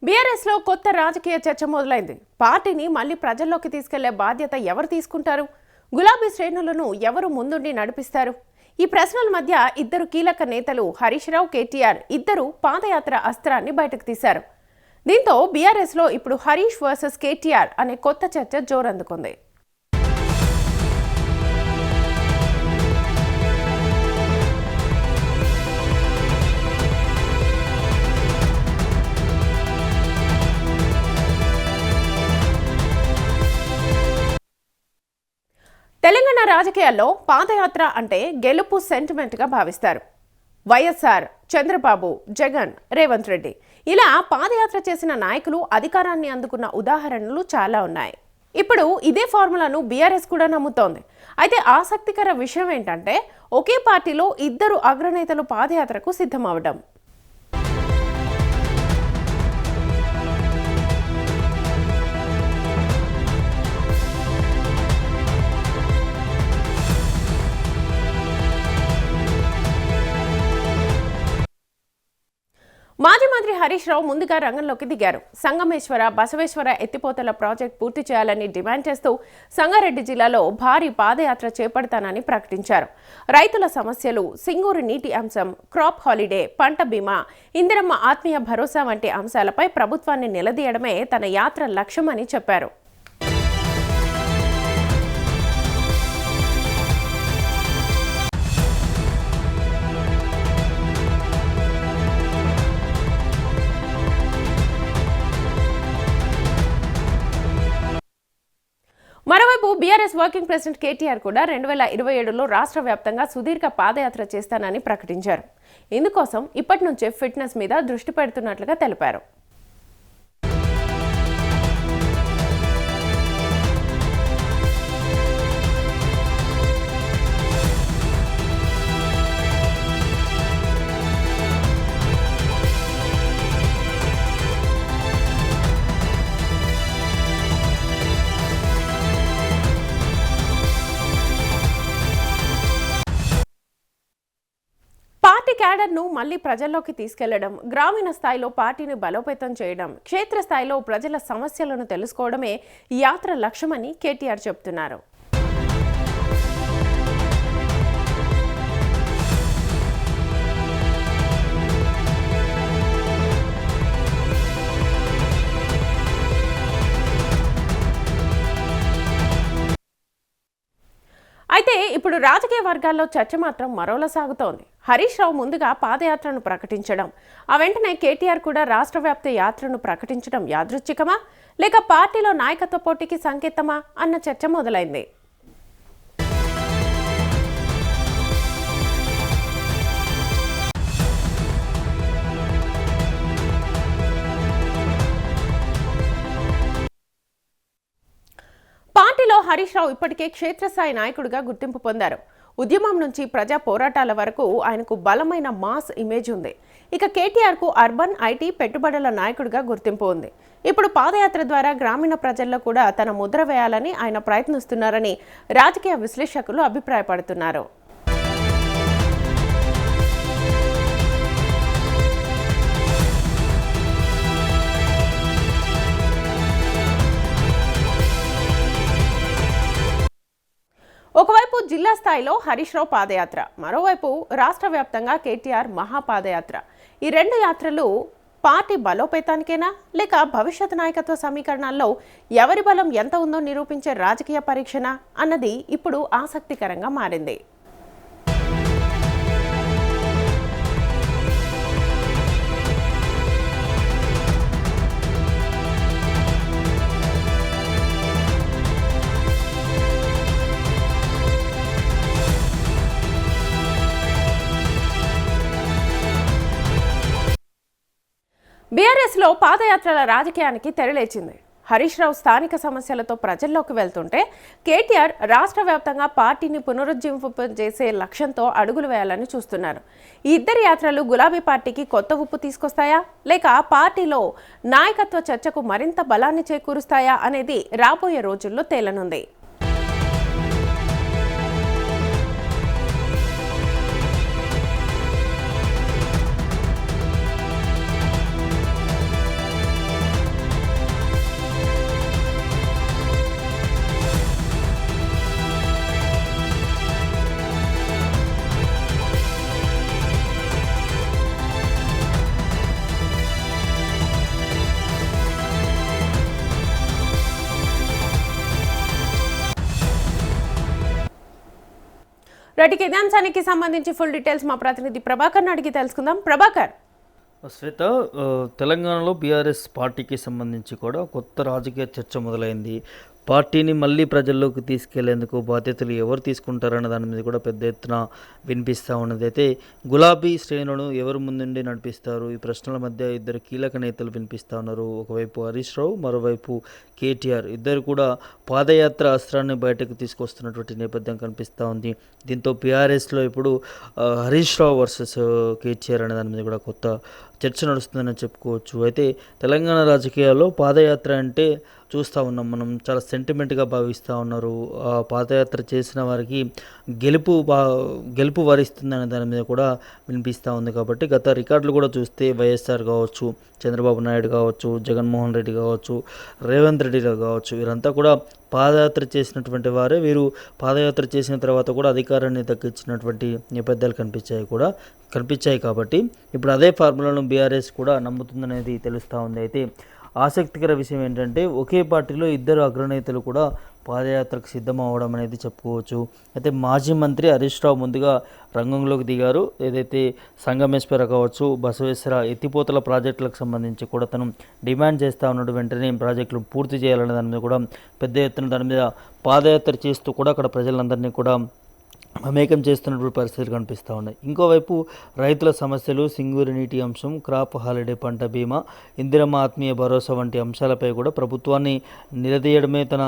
బీఆర్ఎస్లో కొత్త రాజకీయ చర్చ మొదలైంది. పార్టీని మళ్లీ ప్రజల్లోకి తీసుకెళ్లే బాధ్యత ఎవరు తీసుకుంటారు? గులాబీ శ్రేణులను ఎవరు ముందుండి నడిపిస్తారు? ఈ ప్రశ్నల మధ్య ఇద్దరు కీలక నేతలు హరీష్ రావు, కేటీఆర్ ఇద్దరు పాదయాత్ర అస్త్రాన్ని బయటకు తీశారు. దీంతో బీఆర్ఎస్లో ఇప్పుడు హరీష్ వర్సెస్ కేటీఆర్ అనే కొత్త చర్చ జోరందుకుంది. తెలంగాణ రాజకీయాల్లో పాదయాత్ర అంటే గెలుపు సెంటిమెంట్గా భావిస్తారు. వైఎస్ఆర్, చంద్రబాబు, జగన్, రేవంత్ రెడ్డి ఇలా పాదయాత్ర చేసిన నాయకులు అధికారాన్ని అందుకున్న ఉదాహరణలు చాలా ఉన్నాయి. ఇప్పుడు ఇదే ఫార్ములాను బీఆర్ఎస్ కూడా నమ్ముతోంది. అయితే ఆసక్తికర విషయం ఏంటంటే ఒకే పార్టీలో ఇద్దరు అగ్రనేతలు పాదయాత్రకు సిద్ధమవడం. మాజీ మంత్రి హరీష్ రావు ముందుగా రంగంలోకి దిగారు. సంగమేశ్వర, బసవేశ్వర ఎత్తిపోతల ప్రాజెక్టు పూర్తి చేయాలని డిమాండ్ చేస్తూ సంగారెడ్డి జిల్లాలో భారీ పాదయాత్ర చేపడతానని ప్రకటించారు. రైతుల సమస్యలు, సింగూరు నీటి అంశం, క్రాప్ హాలిడే, పంట బీమా, ఇందిరమ్మ ఆత్మీయ భరోసా వంటి అంశాలపై ప్రభుత్వాన్ని నిలదీయడమే తన యాత్ర లక్ష్యమని చెప్పారు. మరోవైపు బీఆర్ఎస్ వర్కింగ్ ప్రెసిడెంట్ కేటీఆర్ కూడా 2027లో రాష్ట్ర వ్యాప్తంగా సుదీర్ఘ పాదయాత్ర చేస్తానని ప్రకటించారు. ఇందుకోసం ఇప్పటి నుంచే ఫిట్నెస్ మీద దృష్టి పెడుతున్నట్లుగా తెలిపారు. పార్టీ క్యాడర్ను మళ్లీ ప్రజల్లోకి తీసుకెళ్లడం, గ్రామీణ స్థాయిలో పార్టీని బలోపేతం చేయడం, క్షేత్రస్థాయిలో ప్రజల సమస్యలను తెలుసుకోవడమే ఈ యాత్ర లక్ష్యమని కేటీఆర్ చెబుతున్నారు. అయితే ఇప్పుడు రాజకీయ వర్గాల్లో చర్చ మాత్రం మరోలా సాగుతోంది. హరీష్ రావు ముందుగా పాదయాత్రను ప్రకటించడం, ఆ వెంటనే కేటీఆర్ కూడా రాష్ట్ర వ్యాప్త యాత్రను ప్రకటించడం యాదృచ్ఛికమా లేక పార్టీలో నాయకత్వ పోటీకి సంకేతమా అన్న చర్చ మొదలైంది. పార్టీలో హరీష్ రావు ఇప్పటికే క్షేత్రస్థాయి నాయకుడిగా గుర్తింపు పొందారు. ఉద్యమం నుంచి ప్రజా పోరాటాల వరకు ఆయనకు బలమైన మాస్ ఇమేజ్ ఉంది. ఇక కేటీఆర్కు అర్బన్, ఐటీ, పెట్టుబడుల నాయకుడిగా గుర్తింపు ఉంది. ఇప్పుడు పాదయాత్ర ద్వారా గ్రామీణ ప్రజల్లో కూడా తన ముద్ర వేయాలని ఆయన ప్రయత్నిస్తున్నారని రాజకీయ విశ్లేషకులు అభిప్రాయపడుతున్నారు. ఒకవైపు జిల్లా స్థాయిలో హరీష్ రావు పాదయాత్ర, మరోవైపు రాష్ట్ర వ్యాప్తంగా కేటీఆర్ మహాపాదయాత్ర. ఈ రెండు యాత్రలు పార్టీ బలోపేతానికేనా లేక భవిష్యత్ నాయకత్వ సమీకరణాల్లో ఎవరి బలం ఎంత ఉందో నిరూపించే రాజకీయ పరీక్షనా అన్నది ఇప్పుడు ఆసక్తికరంగా మారింది. బీఆర్ఎస్లో పాదయాత్రల రాజకీయానికి తెరలేచింది. హరీష్ రావు స్థానిక సమస్యలతో ప్రజల్లోకి వెళ్తుంటే కేటీఆర్ రాష్ట్ర వ్యాప్తంగా పార్టీని పునరుజ్జీవింపజేసే లక్ష్యంతో అడుగులు వేయాలని చూస్తున్నారు. ఈ ఇద్దరి యాత్రలు గులాబీ పార్టీకి కొత్త ఉప్పు తీసుకొస్తాయా లేక పార్టీలో నాయకత్వ చర్చకు మరింత బలాన్ని చేకూరుస్తాయా అనేది రాబోయే రోజుల్లో తేలనుంది. రైట్, ఇదే అంశానికి సంబంధించి ఫుల్ డీటెయిల్స్ మా ప్రతినిధి ప్రభాకర్ని అడిగి తెలుసుకుందాం. ప్రభాకర్. శ్వేత, తెలంగాణలో బీఆర్ఎస్ పార్టీకి సంబంధించి కూడా కొత్త రాజకీయ చర్చ మొదలైంది. పార్టీని మళ్ళీ ప్రజల్లోకి తీసుకెళ్లేందుకు బాధ్యతలు ఎవరు తీసుకుంటారన్న దాని మీద కూడా పెద్ద ఎత్తున వినిపిస్తూ ఉన్నది. అయితే గులాబీ శ్రేణులను ఎవరు ముందుండి నడిపిస్తారు, ఈ ప్రశ్నల మధ్య ఇద్దరు కీలక నేతలు వినిపిస్తూ ఉన్నారు. ఒకవైపు హరీష్ రావు, మరోవైపు కేటీఆర్, ఇద్దరు కూడా పాదయాత్ర అస్త్రాన్ని బయటకు తీసుకొస్తున్నటువంటి నేపథ్యం కనిపిస్తూ ఉంది. దీంతో బీఆర్ఎస్లో ఇప్పుడు హరీష్ రావు వర్సెస్ కేటీఆర్ అనే దాని మీద కూడా కొత్త చర్చ నడుస్తుందని చెప్పుకోవచ్చు. అయితే తెలంగాణ రాజకీయాల్లో పాదయాత్ర అంటే చూస్తూ ఉన్నాం మనం, చాలా సెంటిమెంట్గా భావిస్తూ ఉన్నారు. పాదయాత్ర చేసిన వారికి గెలుపు వరిస్తుందనే దాని మీద కూడా వినిపిస్తూ ఉంది. కాబట్టి గత రికార్డులు కూడా చూస్తే వైఎస్ఆర్ కావచ్చు, చంద్రబాబు నాయుడు కావచ్చు, జగన్మోహన్ రెడ్డి కావచ్చు, రేవంత్ రెడ్డి కావచ్చు, వీరంతా కూడా పాదయాత్ర చేసినటువంటి వారే. వీరు పాదయాత్ర చేసిన తర్వాత కూడా అధికారాన్ని దక్కించినటువంటి నేపథ్యాలు కనిపించాయి. కాబట్టి ఇప్పుడు అదే ఫార్ములాను బీఆర్ఎస్ కూడా నమ్ముతుందనేది తెలుస్తూ ఉంది. అయితే ఆసక్తికర విషయం ఏంటంటే ఒకే పార్టీలో ఇద్దరు అగ్రనేతలు కూడా పాదయాత్రకు సిద్ధం అవ్వడం అనేది చెప్పుకోవచ్చు. అయితే మాజీ మంత్రి హరీష్ రావు ముందుగా రంగంలోకి దిగారు. ఏదైతే సంగమేశ్వర కావచ్చు, బసవేశ్వర ఎత్తిపోతల ప్రాజెక్టులకు సంబంధించి కూడా తను డిమాండ్ చేస్తూ ఉన్నాడు. వెంటనే ప్రాజెక్టులు పూర్తి చేయాలనే దాని మీద కూడా పెద్ద ఎత్తున దాని మీద పాదయాత్ర చేస్తూ కూడా అక్కడ ప్రజలందరినీ కూడా మమేకం చేస్తున్నటువంటి పరిస్థితులు కనిపిస్తూ ఉన్నాయి. ఇంకోవైపు రైతుల సమస్యలు, సింగూరు నీటి అంశం, క్రాప్ హాలిడే, పంట బీమా, ఇందిరమ్మ ఆత్మీయ భరోసా వంటి అంశాలపై కూడా ప్రభుత్వాన్ని నిలదీయడమే తన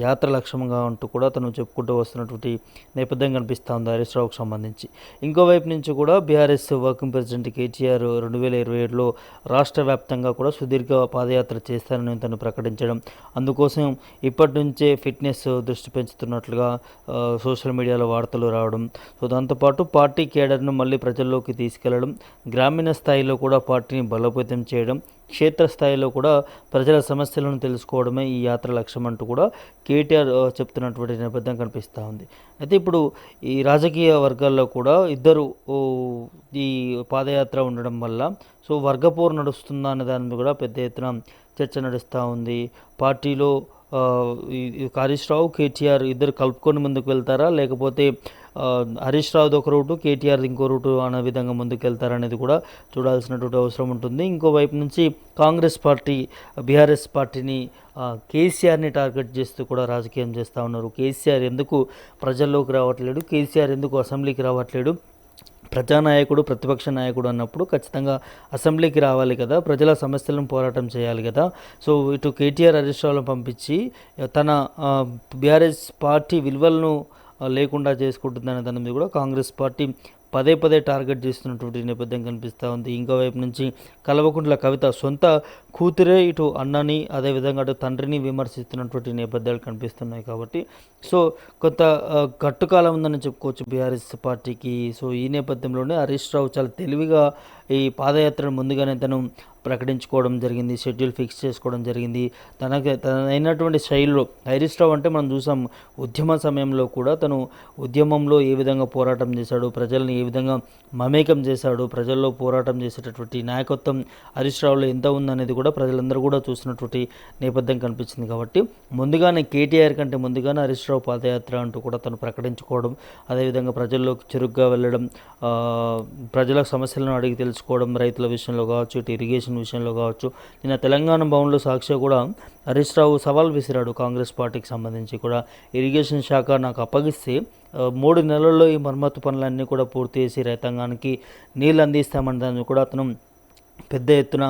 యాత్ర లక్ష్యంగా అంటూ కూడా తను చెప్పుకుంటూ వస్తున్నటువంటి నేపథ్యం కనిపిస్తూ ఉంది హరీష్ రావుకు సంబంధించి. ఇంకోవైపు నుంచి కూడా బీఆర్ఎస్ వర్కింగ్ ప్రెసిడెంట్ కేటీఆర్ 2027లో రాష్ట్ర వ్యాప్తంగా కూడా సుదీర్ఘ పాదయాత్ర చేస్తారని తను ప్రకటించడం, అందుకోసం ఇప్పటి నుంచే ఫిట్నెస్ దృష్టి పెంచుతున్నట్లుగా సోషల్ మీడియాలో వార్తలు రావడం. సో దాంతోపాటు పార్టీ కేడర్ను మళ్ళీ ప్రజల్లోకి తీసుకెళ్లడం, గ్రామీణ స్థాయిలో కూడా పార్టీని బలోపేతం చేయడం, క్షేత్రస్థాయిలో కూడా ప్రజల సమస్యలను తెలుసుకోవడమే ఈ యాత్ర లక్ష్యం అంటూ కూడా కేటీఆర్ చెప్తున్నటువంటి నేపథ్యం కనిపిస్తూ ఉంది. అయితే ఇప్పుడు ఈ రాజకీయ వర్గాల్లో కూడా ఇద్దరు ఈ పాదయాత్ర ఉండడం వల్ల సో వర్గపోరు నడుస్తుందా అనే దాని మీద కూడా పెద్ద ఎత్తున చర్చ నడుస్తూ ఉంది. పార్టీలో హరీష్ రావు, కేటీఆర్ ఇద్దరు కలుపుకొని ముందుకు వెళ్తారా, లేకపోతే హరీష్ రావుది ఒక రూటు, కేటీఆర్ ఇంకో రూటు అనే విధంగా ముందుకు వెళ్తారనేది కూడా చూడాల్సినటువంటి అవసరం ఉంటుంది. ఇంకోవైపు నుంచి కాంగ్రెస్ పార్టీ బీఆర్ఎస్ పార్టీని కేసీఆర్ని టార్గెట్ చేస్తూ కూడా రాజకీయం చేస్తూ ఉన్నారు. కేసీఆర్ ఎందుకు ప్రజల్లోకి రావట్లేడు, కేసీఆర్ ఎందుకు అసెంబ్లీకి రావట్లేడు, ప్రజానాయకుడు, ప్రతిపక్ష నాయకుడు అన్నప్పుడు ఖచ్చితంగా అసెంబ్లీకి రావాలి కదా, ప్రజల సమస్యలను పోరాటం చేయాలి కదా. సో ఇటు కేటీఆర్ హరీష్ రావులను పంపించి తన బీఆర్ఎస్ పార్టీ విలువలను లేకుండా చేసుకుంటుందనే దాని మీద కూడా కాంగ్రెస్ పార్టీ పదే టార్గెట్ చేస్తున్నటువంటి నేపథ్యం కనిపిస్తూ ఉంది. ఇంకోవైపు నుంచి కల్వకుంట్ల కవిత సొంత కూతురే ఇటు అన్నని, అదేవిధంగా అటు తండ్రిని విమర్శిస్తున్నటువంటి నేపథ్యాలు కనిపిస్తున్నాయి. కాబట్టి సో కొంత గట్టుకాలం ఉందని చెప్పుకోవచ్చు బీఆర్ఎస్ పార్టీకి. సో ఈ నేపథ్యంలోనే హరీష్ రావు చాలా తెలివిగా ఈ పాదయాత్రను ముందుగానే తను ప్రకటించుకోవడం జరిగింది, షెడ్యూల్ ఫిక్స్ చేసుకోవడం జరిగింది. తనైనటువంటి శైలిలో హరీష్ రావు అంటే మనం చూసాం, ఉద్యమ సమయంలో కూడా తను ఉద్యమంలో ఏ విధంగా పోరాటం చేశాడు, ప్రజల్ని ఏ విధంగా మమేకం చేశాడు, ప్రజల్లో పోరాటం చేసేటటువంటి నాయకత్వం హరీష్ రావులో ఎంత ఉందనేది కూడా ప్రజలందరూ కూడా చూసినటువంటి నేపథ్యం కనిపించింది. కాబట్టి ముందుగానే కేటీఆర్ కంటే ముందుగానే హరీష్ రావు పాదయాత్ర అంటూ కూడా తను ప్రకటించుకోవడం, అదేవిధంగా ప్రజల్లోకి చురుగ్గా వెళ్ళడం, ప్రజల సమస్యలను అడిగి తెలుసుకోవడం, రైతుల విషయంలో కావచ్చు, ఇటు ఇరిగేషన్ విషయంలో కావచ్చు. నిన్న తెలంగాణ భవన్లో సాక్షి కూడా హరీష్ రావు సవాల్ విసిరాడు కాంగ్రెస్ పార్టీకి సంబంధించి కూడా. ఇరిగేషన్ శాఖ నాకు అప్పగిస్తే 3 నెలల్లో ఈ మరమ్మతు పనులన్నీ కూడా పూర్తి చేసి రైతాంగానికి నీళ్ళు అందిస్తామని దాన్ని కూడా అతను పెద్ద ఎత్తున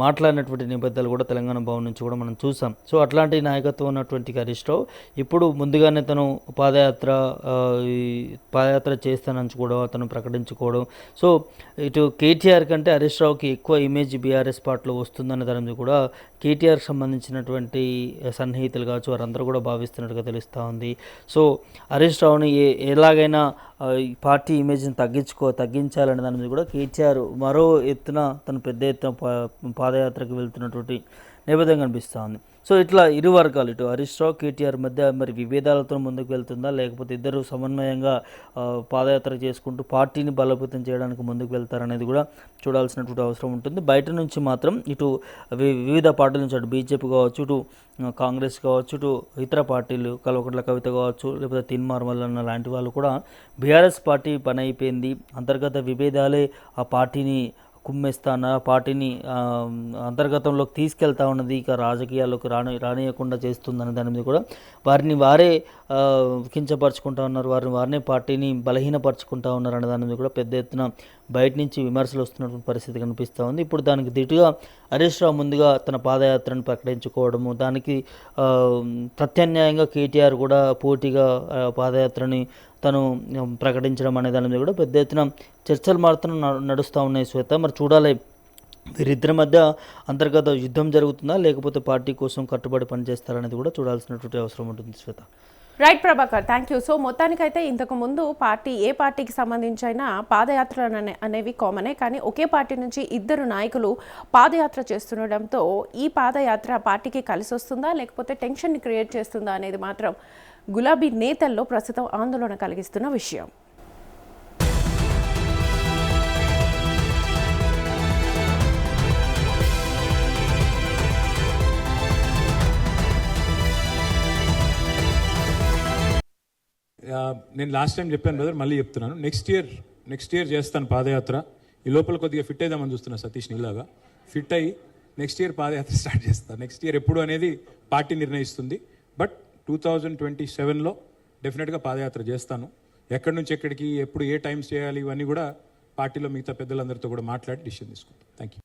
మాట్లాడినటువంటి నేపథ్యాలు కూడా తెలంగాణ భవన్ నుంచి కూడా మనం చూసాం. సో అట్లాంటి నాయకత్వం ఉన్నటువంటి హరీష్ రావు ఇప్పుడు ముందుగానే తను పాదయాత్ర చేస్తానని కూడా అతను ప్రకటించుకోవడం. సో ఇటు కేటీఆర్ కంటే హరీష్ రావుకి ఎక్కువ ఇమేజ్ బీఆర్ఎస్ పార్టీలో వస్తుందనే దాని కూడా కేటీఆర్కి సంబంధించినటువంటి సన్నిహితులు కావచ్చు వారందరూ కూడా భావిస్తున్నట్టుగా తెలుస్తూ ఉంది. సో హరీష్ రావుని ఎలాగైనా పార్టీ ఇమేజ్ని తగ్గించాలనే దాని మీద కూడా కేటీఆర్ మరో ఎత్తున తను పెద్ద ఎత్తున పాదయాత్రకు వెళ్తున్నటువంటి నేపథ్యం కనిపిస్తూ ఉంది. సో ఇట్లా ఇరు వర్గాలు ఇటు హరీష్ రావు కేటీఆర్ మధ్య మరి విభేదాలతో ముందుకు వెళ్తుందా, లేకపోతే ఇద్దరు సమన్వయంగా పాదయాత్ర చేసుకుంటూ పార్టీని బలోపేతం చేయడానికి ముందుకు వెళ్తారనేది కూడా చూడాల్సినటువంటి అవసరం ఉంటుంది. బయట నుంచి మాత్రం ఇటు వివిధ పార్టీల నుంచి అటు బీజేపీ కావచ్చు, ఇటు కాంగ్రెస్ కావచ్చు, ఇటు ఇతర పార్టీలు కల్వకుంట్ల కవిత కావచ్చు, లేకపోతే తీన్మార్మల్లన్న లాంటి వాళ్ళు కూడా బీఆర్ఎస్ పార్టీ పని అయిపోయింది, అంతర్గత విభేదాలే ఆ పార్టీని కుమ్మేస్తాన పార్టీని అంతర్గతంలోకి తీసుకెళ్తా ఉన్నది, ఇక రాజకీయాల్లోకి రానియకుండా చేస్తుందనే దాని మీద కూడా వారిని వారే కించపరుచుకుంటా ఉన్నారు, వారిని పార్టీని బలహీనపరుచుకుంటా ఉన్నారు అనే దాని మీద కూడా పెద్ద ఎత్తున బయట నుంచి విమర్శలు వస్తున్నటువంటి పరిస్థితి కనిపిస్తూ ఉంది. ఇప్పుడు దానికి దిటుగా హరీష్ రావు ముందుగా తన పాదయాత్రను ప్రకటించుకోవడము, దానికి ప్రత్యామ్నాయంగా కేటీఆర్ కూడా పోటీగా పాదయాత్రని తను ప్రకటించడం అనే దాని మీద కూడా పెద్ద ఎత్తున చర్చలు మాత్రం నడుస్తూ ఉన్నాయి శ్వేత. మరి చూడాలి వీరిద్దరి మధ్య అంతర్గత యుద్ధం జరుగుతుందా, లేకపోతే పార్టీ కోసం కట్టుబడి పనిచేస్తారనేది కూడా చూడాల్సినటువంటి అవసరం ఉంటుంది Shweta. Right Prabhakar, thank you. So మొత్తానికైతే ఇంతకు ముందు ఏ పార్టీకి సంబంధించిన పాదయాత్రలు అనేవి కామనే, కానీ ఒకే పార్టీ నుంచి ఇద్దరు నాయకులు పాదయాత్ర చేస్తుండడంతో ఈ పాదయాత్ర పార్టీకి కలిసి వస్తుందా లేకపోతే టెన్షన్ని క్రియేట్ చేస్తుందా అనేది మాత్రం గులాబీ నేతల్లో ప్రస్తుతం ఆందోళన కలిగిస్తున్న విషయం. నేను లాస్ట్ టైం చెప్పాను బ్రదర్, మళ్ళీ చెప్తున్నాను. నెక్స్ట్ ఇయర్ చేస్తాను పాదయాత్ర. ఈ లోపల కొద్దిగా ఫిట్ అయిదామని చూస్తున్నా సతీష్ నీలాగా. ఫిట్ అయ్యి నెక్స్ట్ ఇయర్ పాదయాత్ర స్టార్ట్ చేస్తాను. నెక్స్ట్ ఇయర్ ఎప్పుడు అనేది పార్టీ నిర్ణయిస్తుంది. బట్ 2027లో డెఫినెట్గా పాదయాత్ర చేస్తాను. ఎక్కడి నుంచి ఎక్కడికి, ఎప్పుడు ఏ టైమ్స్ చేయాలి, ఇవన్నీ కూడా పార్టీలో మిగతా పెద్దలందరితో కూడా మాట్లాడి డిసిషన్ తీసుకుంటాను. Thank you.